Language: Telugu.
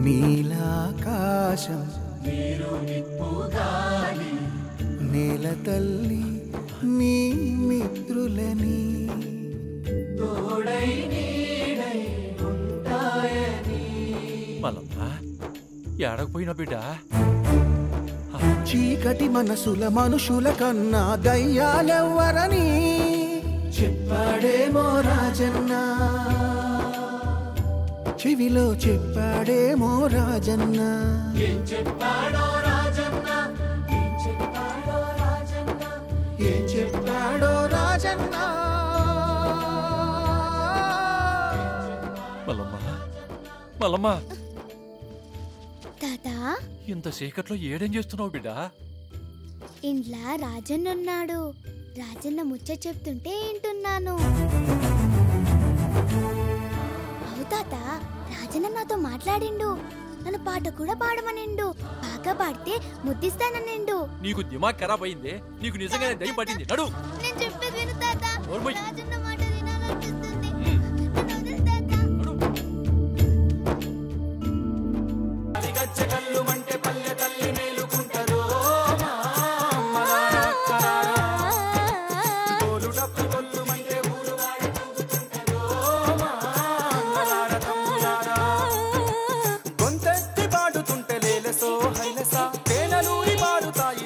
నీలాకాశం నీరు నిప్పు గాలి నేల తల్లి నీ మిత్రులని తోడై నీడై ఉంటాయని. మల్లమ్మ ఏడకపోయినా బిడ్డ చీకటి మనసుల మనుషుల కన్నా దయ్యాలెవ్వరని చెప్పాడేమో రాజన్న, చెవిలో చెప్పాడేమో రాజన్న. ఏం చెప్పాడో రాజన్న, ఏం చెప్పాడో రాజన్న, ఏం చెప్పాడో రాజన్న. మల్లమ్మ మల్లమ్మ తాతా ఇంత చీకట్లో ఏడేం చేస్తున్నావు బిడ్డ? ఇంట్లో రాజన్న ఉన్నాడు. రాజన్న ముచ్చ చెప్తుంటే వింటున్నాను. అవు తాత, రాజన్న నాతో మాట్లాడిండు. నన్ను పాట కూడా పాడమనిండు. బాగా పాడితే ముద్దిస్తాననిండు. నీకు దిమాగ్ ఖరాబ్ అయిందే? నీకు నిజంగానే దయ్యం పట్టింది. నడు. నేను చెప్పేది విను తాత. రాజన్న మాట వినాలనిపిస్తుంది. గొంతెత్తి పాడుతుంటే లేలసో హైలసా తేనెలూరి పాడుతాయి